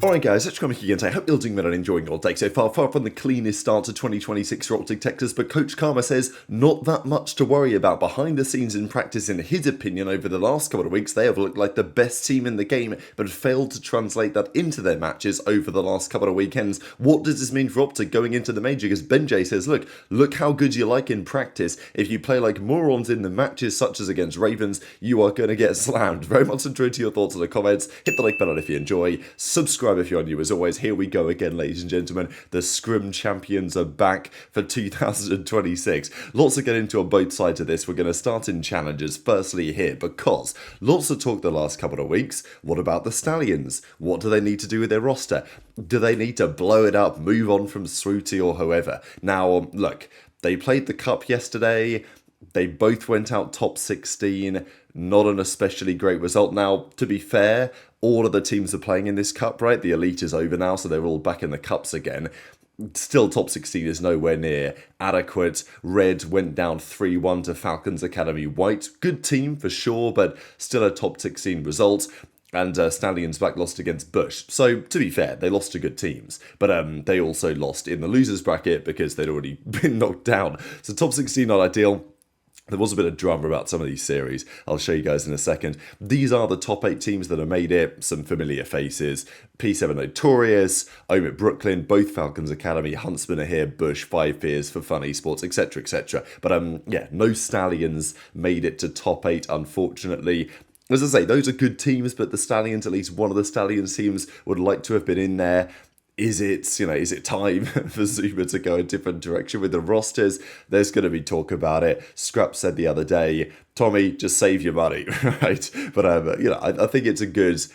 Alright guys, it's Scrappy again. I hope you're doing well and enjoying your day so far. Far from the cleanest start to 2026 for OpTic Texas, but Coach Karma says not that much to worry about behind the scenes in practice. In his opinion, over the last couple of weeks, they have looked like the best team in the game, but failed to translate that into their matches over the last couple of weekends. What does this mean for OpTic going into the major? Because Benjay says, look how good you like in practice. If you play like morons in the matches, such as against Ravens, you are going to get slammed. Very much enjoyed to your thoughts in the comments. Hit the like button if you enjoy. Subscribe if you're new. As always, here we go again, ladies and gentlemen. The Scrim champions are back for 2026. Lots to get into on both sides of this. We're going to start in challenges firstly here, because lots of talk the last couple of weeks. What about the Stallions? What do they need to do with their roster? Do they need to blow it up, move on from Sruti or whoever? Now, look, they played the Cup yesterday. They both went out top 16. Not an especially great result. Now, to be fair, all of the teams are playing in this cup, right? The Elite is over now, so they're all back in the cups again. Still, top 16 is nowhere near adequate. Red went down 3-1 to Falcons Academy White. Good team for sure, but still a top 16 result. And Stallions back lost against Bush. So, to be fair, they lost to good teams. But they also lost in the losers bracket because they'd already been knocked down. So, top 16 not ideal. There was a bit of drama about some of these series. I'll show you guys in a second. These are the top 8 teams that have made it. Some familiar faces. P7 Notorious, Omit Brooklyn, both Falcons Academy, Huntsman are here, Bush, 5 Fears for Fun Esports, etc, etc. But yeah, no Stallions made it to top 8, unfortunately. As I say, those are good teams, but the Stallions, at least one of the Stallions teams, would like to have been in there. Is it time for Zuma to go a different direction with the rosters? There's going to be talk about it. Scrap said the other day, Tommy, just save your money, right? But I think it's a good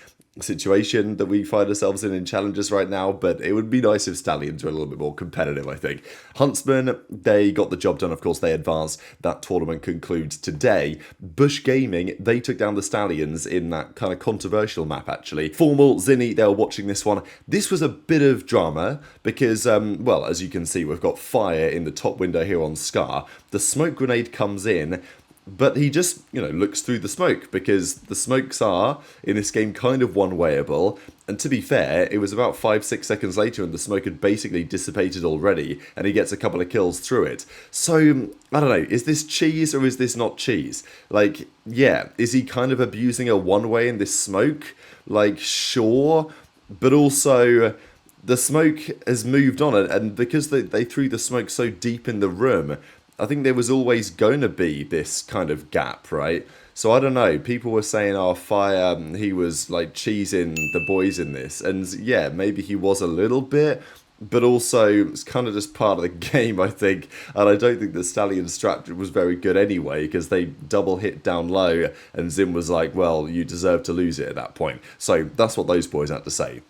situation that we find ourselves in challenges right now, but it would be nice if Stallions were a little bit more competitive, I think. Huntsman, they got the job done. Of course, they advanced. That tournament concludes today. Bush Gaming, they took down the Stallions in that kind of controversial map, actually. Formal, Zinni, they were watching this one. This was a bit of drama because, well, as you can see, we've got fire in the top window here on Scar. The smoke grenade comes in, but he just, looks through the smoke, because the smokes are, in this game, kind of one-wayable. And to be fair, it was about 5-6 seconds later and the smoke had basically dissipated already, and he gets a couple of kills through it. So, I don't know, is this cheese or is this not cheese? Like, yeah, is he kind of abusing a one-way in this smoke? Like, sure, but also the smoke has moved on, and because they threw the smoke so deep in the room, I think there was always going to be this kind of gap, right? So I don't know, people were saying, Fire, he was like cheesing the boys in this. And yeah, maybe he was a little bit, but also it's kind of just part of the game, I think. And I don't think the Stallion strat was very good anyway, because they double hit down low and Zim was like, well, you deserve to lose it at that point. So that's what those boys had to say.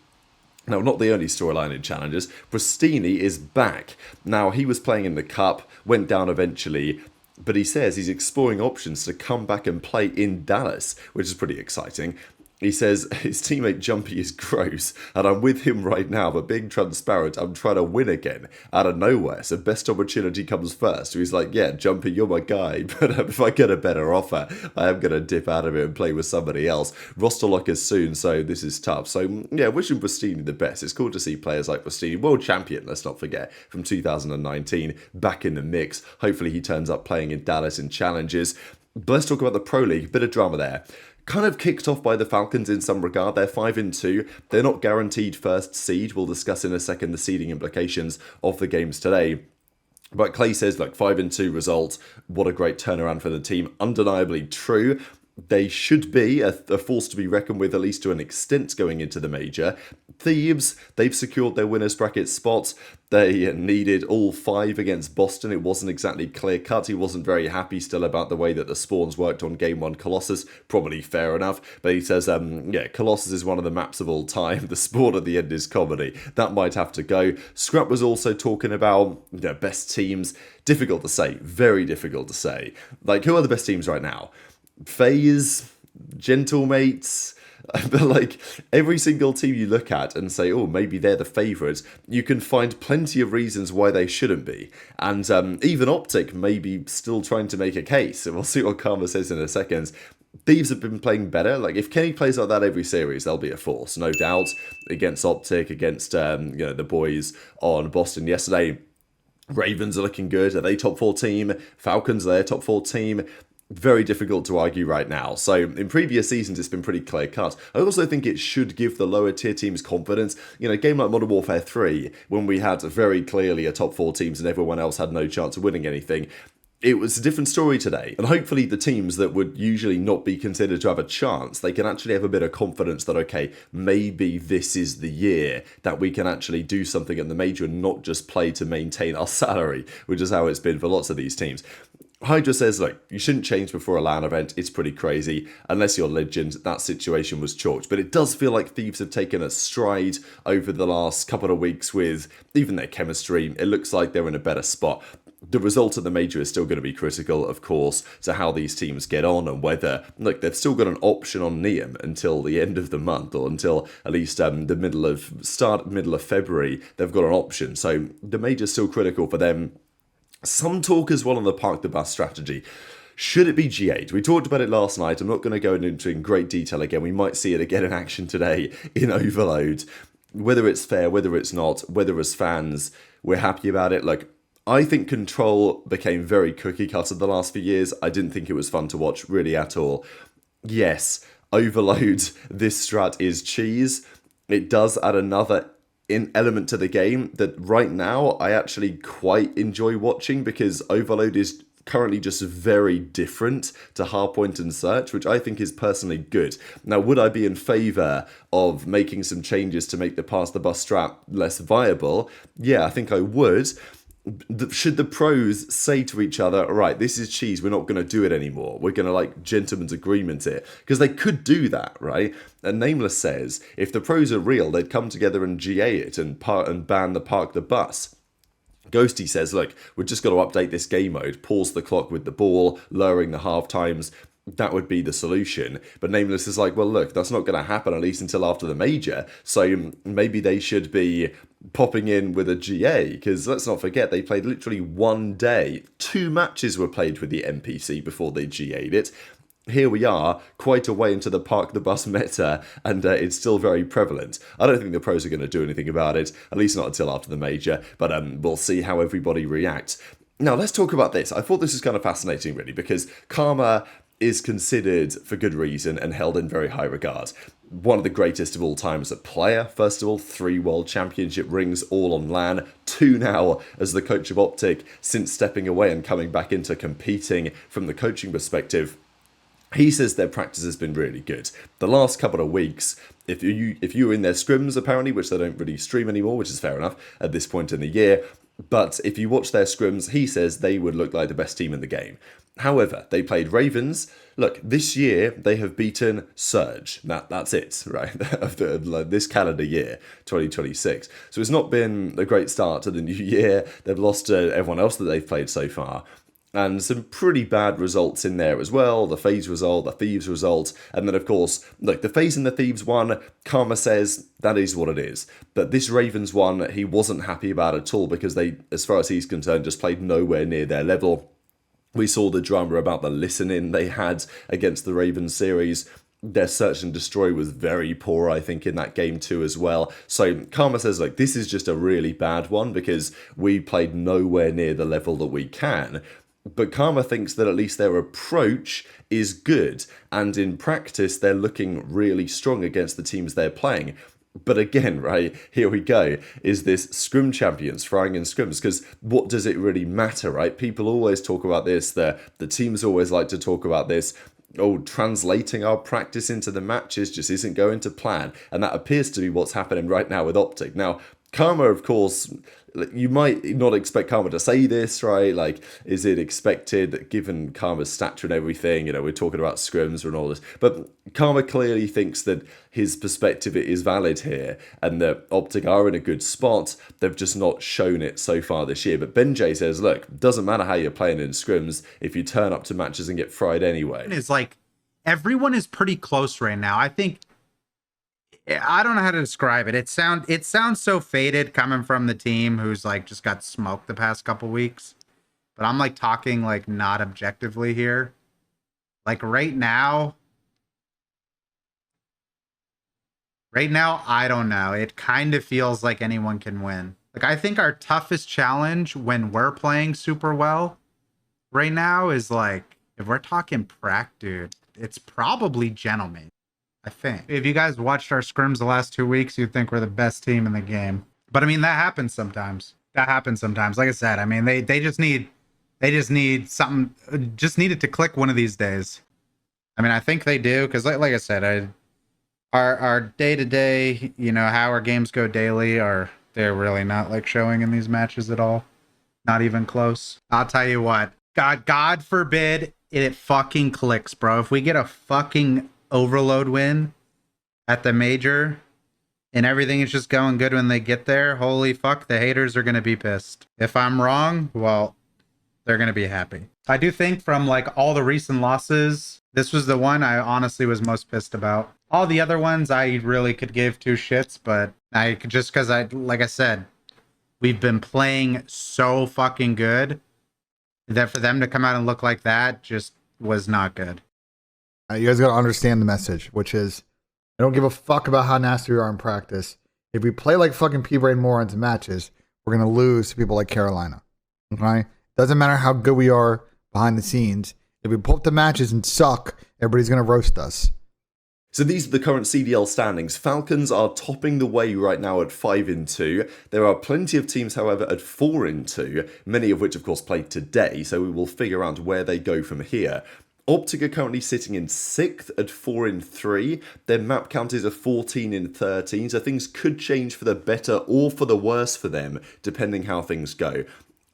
Now, not the only storyline in challenges. Pristini is back. Now, he was playing in the Cup, went down eventually, but he says he's exploring options to come back and play in Dallas, which is pretty exciting. He says his teammate Jumpy is gross, and I'm with him right now, but being transparent, I'm trying to win again, out of nowhere, so best opportunity comes first. So he's like, yeah, Jumpy, you're my guy, but if I get a better offer, I am going to dip out of it and play with somebody else. Roster lock is soon, so this is tough. So yeah, wishing Pristini the best. It's cool to see players like Pristini, world champion, let's not forget, from 2019, back in the mix. Hopefully he turns up playing in Dallas in challenges. But let's talk about the Pro League, bit of drama there. Kind of kicked off by the Falcons in some regard. They're 5-2. They're not guaranteed first seed. We'll discuss in a second the seeding implications of the games today. But Clay says, 5-2 result. What a great turnaround for the team. Undeniably true. They should be a force to be reckoned with, at least to an extent, going into the major. Thieves, they've secured their winners bracket spots. They needed all 5 against Boston. It wasn't exactly clear-cut. He wasn't very happy still about the way that the spawns worked on Game 1 Colossus. Probably fair enough. But he says, yeah, Colossus is one of the maps of all time. The spawn at the end is comedy. That might have to go. Scrap was also talking about best teams. Difficult to say. Very difficult to say. Who are the best teams right now? FaZe, Gentlemates, but every single team you look at and say, oh, maybe they're the favourites, you can find plenty of reasons why they shouldn't be. And even OpTic may be still trying to make a case, and we'll see what Karma says in a second. Thieves have been playing better. Like, if Kenny plays like that every series, they'll be a force, no doubt. Against OpTic, against the boys on Boston yesterday. Ravens are looking good. Are they top 4 team? Falcons, are they a top 4 team? Very difficult to argue right now. So in previous seasons, it's been pretty clear cut. I also think it should give the lower tier teams confidence. You know, a game like Modern Warfare 3, when we had very clearly a top 4 teams and everyone else had no chance of winning anything, it was a different story today. And hopefully the teams that would usually not be considered to have a chance, they can actually have a bit of confidence that, okay, maybe this is the year that we can actually do something in the major and not just play to maintain our salary, which is how it's been for lots of these teams. HyDra says, look, you shouldn't change before a LAN event. It's pretty crazy. Unless you're Lqgend, that situation was chalked. But it does feel like Thieves have taken a stride over the last couple of weeks with even their chemistry. It looks like they're in a better spot. The result of the major is still going to be critical, of course, to how these teams get on and whether, look, they've still got an option on Neum until the end of the month, or until at least the middle of February, they've got an option. So the major's still critical for them. Some talk as well on the park the bus strategy. Should it be G8? We talked about it last night. I'm not going to go into in great detail again. We might see it again in action today in Overload. Whether it's fair, whether it's not, whether as fans we're happy about it. Like, I think Control became very cookie cutter the last few years. I didn't think it was fun to watch really at all. Yes, Overload, this strat is cheese. It does add another element to the game that right now I actually quite enjoy watching, because Overload is currently just very different to Hardpoint and Search, which I think is personally good. Now, would I be in favour of making some changes to make the pass the bus strat less viable? Yeah, I think I would. Should the pros say to each other, all right, this is cheese, we're not going to do it anymore, we're going to like gentleman's agreement it? Because they could do that, right? And Nameless says if the pros are real, they'd come together and GA it and ban the park the bus. Ghosty says, look, we've just got to update this game mode, pause the clock with the ball, lowering the half times. That would be the solution. But Nameless is like, well, look, that's not going to happen at least until after the major. So maybe they should be popping in with a GA, because let's not forget, they played literally one day. 2 matches were played with the NPC before they GA'd it. Here we are, quite a way into the park the bus meta, and it's still very prevalent. I don't think the pros are going to do anything about it, at least not until after the major, but we'll see how everybody reacts. Now, let's talk about this. I thought this was kind of fascinating, really, because Karma is considered, for good reason, and held in very high regard. One of the greatest of all time as a player, first of all, 3 World Championship rings, all on LAN, 2 now as the coach of OpTic, since stepping away and coming back into competing from the coaching perspective. He says their practice has been really good. The last couple of weeks, if you were in their scrims, apparently, which they don't really stream anymore, which is fair enough at this point in the year, but if you watch their scrims, he says they would look like the best team in the game. However, they played Ravens. Look, this year they have beaten Surge. That's it, right? Of this calendar year, 2026. So it's not been a great start to the new year. They've lost to everyone else that they've played so far. And some pretty bad results in there as well. The FaZe result, the Thieves result. And then, of course, look, the FaZe and the Thieves one, Karma says that is what it is. But this Ravens one, he wasn't happy about at all, because they, as far as he's concerned, just played nowhere near their level. We saw the drama about the listening they had against the Ravens series. Their search and destroy was very poor, I think, in that game too as well. So Karma says, like, this is just a really bad one because we played nowhere near the level that we can. But Karma thinks that at least their approach is good, and in practice they're looking really strong against the teams they're playing. But again, right, here we go, is this Scrim Champions, FRYING in Scrims, because what does it really matter, right? People always talk about this, the teams always like to talk about this, oh, translating our practice into the matches just isn't going to plan, and that appears to be what's happening right now with OpTic. Now, Karma, of course, you might not expect Karma to say this, right? Like, is it expected, given Karma's stature and everything? You know, we're talking about scrims and all this. But Karma clearly thinks that his perspective is valid here, and that OpTic are in a good spot. They've just not shown it so far this year. But Benjay says, look, doesn't matter how you're playing in scrims if you turn up to matches and get fried anyway. It's like, everyone is pretty close right now. I think, I don't know how to describe it. It sounds so faded coming from the team who's like just got smoked the past couple weeks. But I'm like talking like not objectively here. Like right now, Right now, I don't know. It kind of feels like anyone can win. Like, I think our toughest challenge when we're playing super well right now is like, if we're talking prac, dude, it's probably Gentleman. I think. If you guys watched our scrims the last 2 weeks, you'd think we're the best team in the game. But I mean, that happens sometimes. That happens sometimes. Like I said, I mean, they just need something, just need it to click one of these days. I mean, I think they do, because like I said, our day-to-day, you know, how our games go daily, they're really not like showing in these matches at all. Not even close. I'll tell you what, God forbid it fucking clicks, bro. If we get a fucking overload win at the major and everything is just going good when they get there, holy fuck, the haters are gonna be pissed. If I'm wrong, well, they're gonna be happy. I do think from like all the recent losses, this was the one I honestly was most pissed about. All the other ones I really could give two shits, but I could, just because like I said, we've been playing so fucking good that for them to come out and look like that just was not good. You guys got to understand the message, which is, I don't give a fuck about how nasty we are in practice. If we play like fucking pea-brain morons in matches, we're going to lose to people like Carolina. Okay? Doesn't matter how good we are behind the scenes. If we pull up the matches and suck, everybody's going to roast us. So these are the current CDL standings. Falcons are topping the way right now at 5-2. There are plenty of teams, however, at 4-2, many of which, of course, played today, so we will figure out where they go from here. OpTic are currently sitting in 6th at 4-3. Their map count is a 14-13, so things could change for the better or for the worse for them, depending how things go.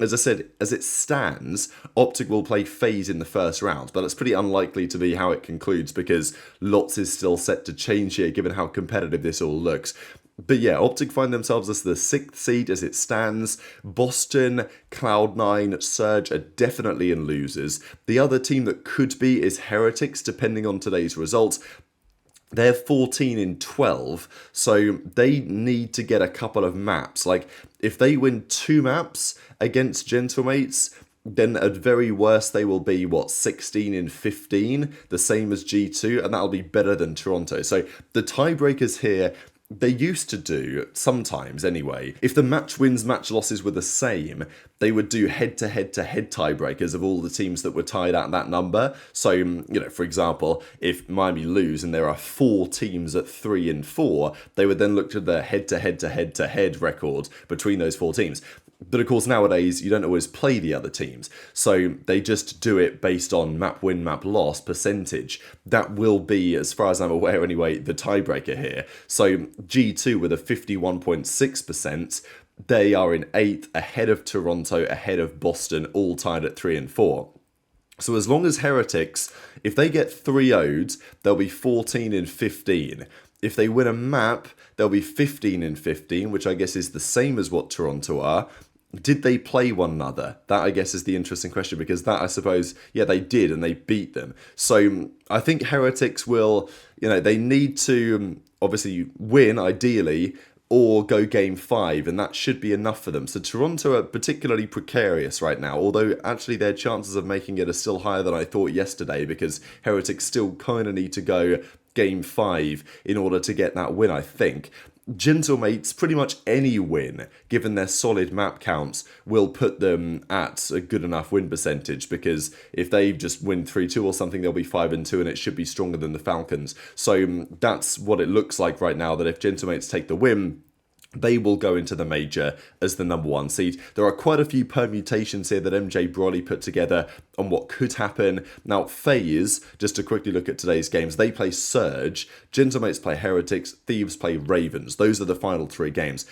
As I said, as it stands, OpTic will play FaZe in the first round, but it's pretty unlikely to be how it concludes because lots is still set to change here given how competitive this all looks. But yeah, OpTic find themselves as the 6th seed as it stands. Boston, Cloud9, Surge are definitely in losers. The other team that could be is Heretics, depending on today's results. They're 14-12, so they need to get a couple of maps. Like, if they win 2 maps against Gentlemates, then at very worst they will be, 16-15, the same as G2, and that'll be better than Toronto. So the tiebreakers here, they used to do, sometimes anyway, if the match wins, match losses were the same, they would do head-to-head-to-head tiebreakers of all the teams that were tied at that number. So, you know, for example, if Miami lose and there are 4 teams at 3-4, they would then look to the head-to-head-to-head-to-head record between those 4 teams. But of course, nowadays, you don't always play the other teams. So they just do it based on map win, map loss percentage. That will be, as far as I'm aware anyway, the tiebreaker here. So G2 with a 51.6%, they are in 8th, ahead of Toronto, ahead of Boston, all tied at 3-4. So as long as Heretics, if they get 3-0'd, they'll be 14-15. If they win a map, they'll be 15-15, which I guess is the same as what Toronto are. Did they play one another? That, I guess, is the interesting question, because that, I suppose, yeah, they did, and they beat them. So I think Heretics will, you know, they need to obviously win, ideally, or go game 5, and that should be enough for them. So Toronto are particularly precarious right now, although actually their chances of making it are still higher than I thought yesterday, because Heretics still kind of need to go game 5 in order to get that win, I think. Gentlemates, pretty much any win, given their solid map counts, will put them at a good enough win percentage, because if they just win 3-2 or something, they'll be 5-2, and it should be stronger than the Falcons. So that's what it looks like right now, that if Gentlemates take the win, they will go into the major as the number 1 seed. There are quite a few permutations here that MJ Brawley put together on what could happen. Now, FaZe, just to quickly look at today's games, they play Surge, Gentlemates play Heretics, Thieves play Ravens. Those are the final 3 games.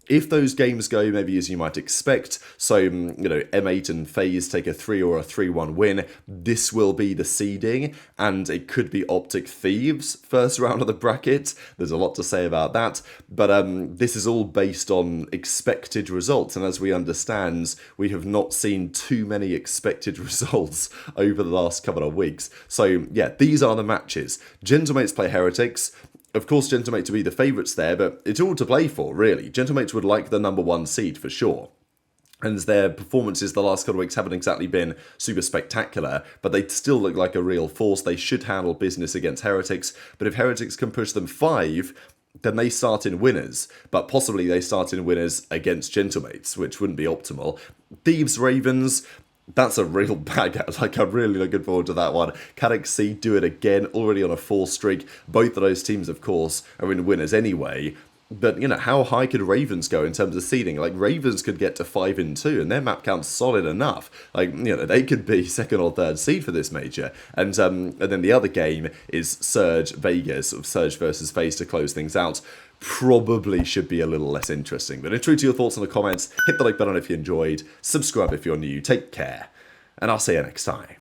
If those games go maybe as you might expect, so, you know, M8 and FaZe take a 3 or a 3-1 win, this will be the seeding, and it could be OpTic Thieves first round of the bracket. There's a lot to say about that, but this is all based on expected results, and as we understand, we have not seen too many expected results over the last couple of weeks. So, yeah, these are the matches. Gentlemates play Heretics. Of course, Gentlemates to be the favourites there, but it's all to play for, really. Gentlemates would like the number 1 seed for sure. And their performances the last couple of weeks haven't exactly been super spectacular, but they still look like a real force. They should handle business against Heretics, but if Heretics can push them 5, then they start in winners, but possibly they start in winners against Gentlemates, which wouldn't be optimal. Thieves, Ravens, that's a real bag out. Like, I'm really looking forward to that one. CleanX do it again, already on a 4 streak. Both of those teams, of course, are in winners anyway. But, you know, how high could Ravens go in terms of seeding? Like, Ravens could get to 5-2, and their map count's solid enough. Like, you know, they could be 2nd or 3rd seed for this major. And then the other game is Surge Vegas, of Surge versus FaZe to close things out. Probably should be a little less interesting. But in true to your thoughts in the comments, hit the like button if you enjoyed, subscribe if you're new, take care, and I'll see you next time.